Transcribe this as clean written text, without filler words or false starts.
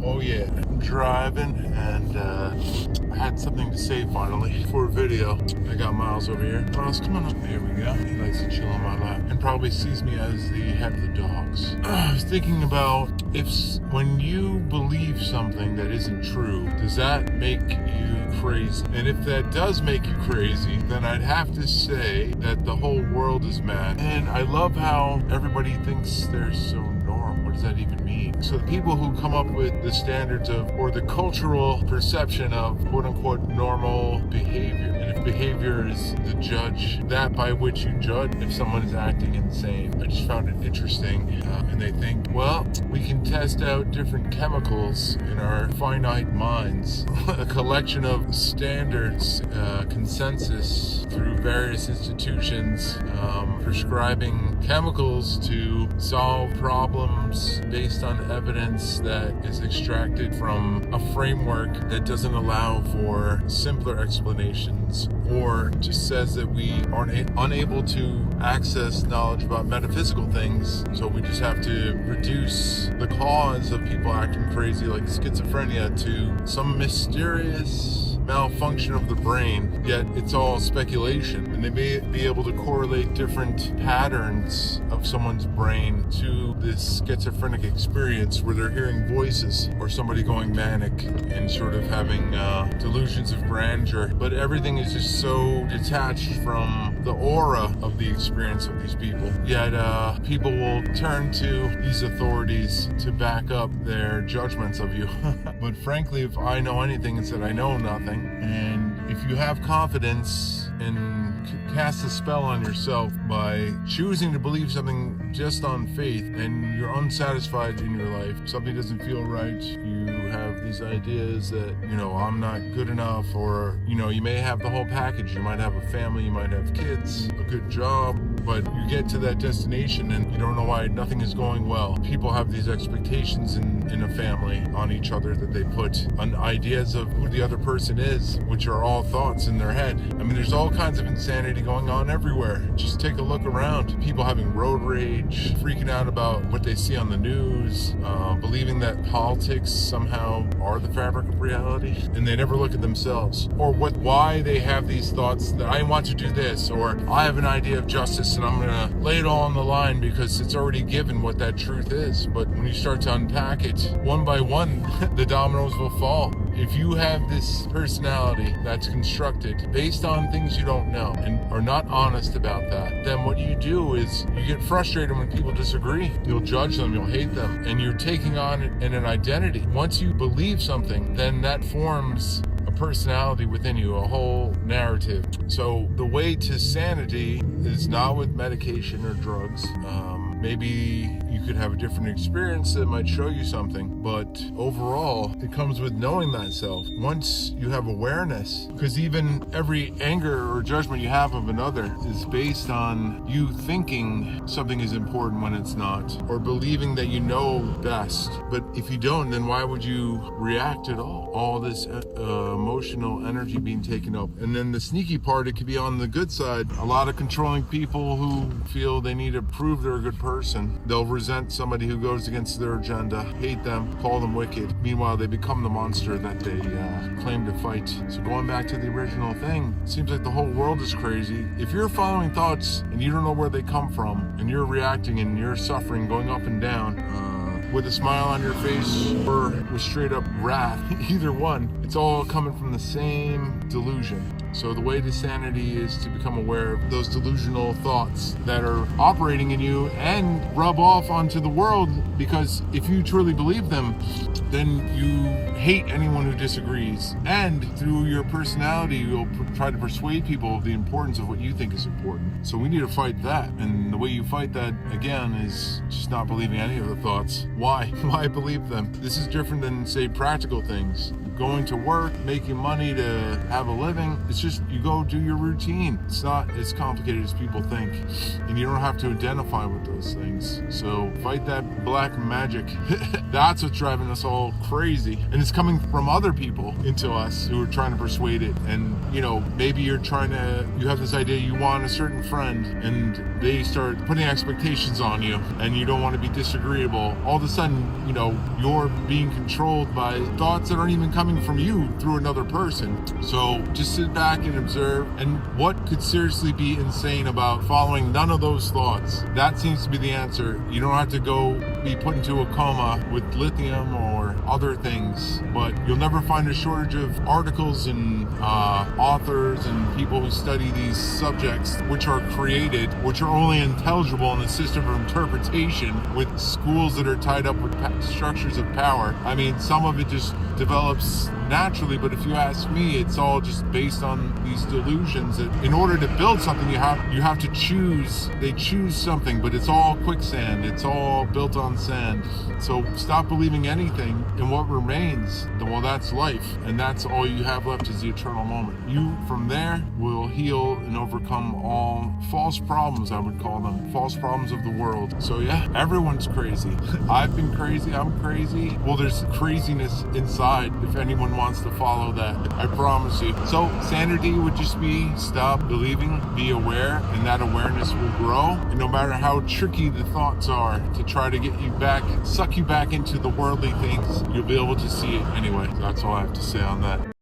Oh yeah, I'm driving and I had something to say finally for a video. I got Miles over here. Miles, come on up. There we go. He likes to chill on my lap and probably sees me as the head of the dogs. I was thinking about when you believe something that isn't true, does that make you crazy? And if that does make you crazy, then I'd have to say that the whole world is mad. And I love how everybody thinks they're so normal. What does that even mean? So the people who come up with the standards of, or the cultural perception of quote unquote normal behavior, and if behavior is the judge, that by which you judge if someone is acting insane. I just found it interesting. And they think, well, we can test out different chemicals in our finite minds, a collection of standards, consensus through various institutions, prescribing chemicals to solve problems based on evidence that is extracted from a framework that doesn't allow for simpler explanations, or just says that we are unable to access knowledge about metaphysical things, so we just have to reduce the cause of people acting crazy like schizophrenia to some mysterious malfunction of the brain, yet it's all speculation. And they may be able to correlate different patterns of someone's brain to this schizophrenic experience where they're hearing voices, or somebody going manic and sort of having delusions of grandeur. But everything is just so detached from the aura of the experience of these people. Yet people will turn to these authorities to back up their judgments of you. But frankly, if I know anything, it's that I know nothing. And if you have confidence and cast a spell on yourself by choosing to believe something just on faith, and you're unsatisfied in your life, something doesn't feel right, you have these ideas that, I'm not good enough, or, you may have the whole package. You might have a family, you might have kids, a good job, but you get to that destination and you don't know why nothing is going well. People have these expectations in a family on each other that they put on ideas of who the other person is, which are all thoughts in their head. I mean, there's all kinds of insanity going on everywhere. Just take a look around. People having road rage, freaking out about what they see on the news, believing that politics somehow are the fabric of reality, and they never look at themselves, or why they have these thoughts that I want to do this, or I have an idea of justice and I'm gonna lay it all on the line because it's already given what that truth is. But when you start to unpack it one by one, the dominoes will fall. If you have this personality that's constructed based on things you don't know and are not honest about that, then what you do is you get frustrated when people disagree. You'll judge them, you'll hate them, and you're taking on an identity. Once you believe something, then that forms a personality within you, a whole narrative. So the way to sanity is not with medication or drugs. Maybe you could have a different experience that might show you something, but overall, it comes with knowing thyself. Once you have awareness, because even every anger or judgment you have of another is based on you thinking something is important when it's not, or believing that you know best. But if you don't, then why would you react at all? All this emotional energy being taken up. And then the sneaky part, it could be on the good side. A lot of controlling people who feel they need to prove they're a good person. They'll resent somebody who goes against their agenda, hate them, call them wicked. Meanwhile, they become the monster that they claim to fight. So going back to the original thing, it seems like the whole world is crazy. If you're following thoughts and you don't know where they come from, and you're reacting and you're suffering, going up and down, with a smile on your face or with straight up wrath, either one, it's all coming from the same delusion. So the way to sanity is to become aware of those delusional thoughts that are operating in you and rub off onto the world, because if you truly believe them, then you hate anyone who disagrees. And through your personality, you'll try to persuade people of the importance of what you think is important. So we need to fight that. And the way you fight that, again, is just not believing any of the thoughts. Why? Why believe them? This is different than, say, practical things. Going to work, making money to have a living. It's just you go do your routine. It's not as complicated as people think, and you don't have to identify with those things. So fight that black magic. That's what's driving us all crazy, and it's coming from other people into us who are trying to persuade it. And maybe you have this idea you want a certain friend, and they start putting expectations on you, and you don't want to be disagreeable. All of a sudden, you're being controlled by thoughts that aren't even coming from you through another person. So just sit back and observe. And what could seriously be insane about following none of those thoughts? That seems to be the answer. You don't have to go be put into a coma with lithium or other things, but you'll never find a shortage of articles and authors and people who study these subjects, which are created, which are only intelligible in the system of interpretation with schools that are tied up with structures of power. I mean, some of it just develops naturally, but if you ask me, it's all just based on these delusions that in order to build something, you have to choose. They choose something, but it's all quicksand. It's all built on sand. So stop believing anything, and what remains, well, that's life, and that's all you have left is the eternal moment. You, from there, will heal and overcome all false problems, I would call them, false problems of the world. So yeah, everyone's crazy. I've been crazy, I'm crazy. Well, there's craziness inside if anyone wants to follow that, I promise you. So sanity would just be stop believing, be aware, and that awareness will grow. And no matter how tricky the thoughts are to try to get you back, suck you back into the worldly things, you'll be able to see it anyway. So that's all I have to say on that.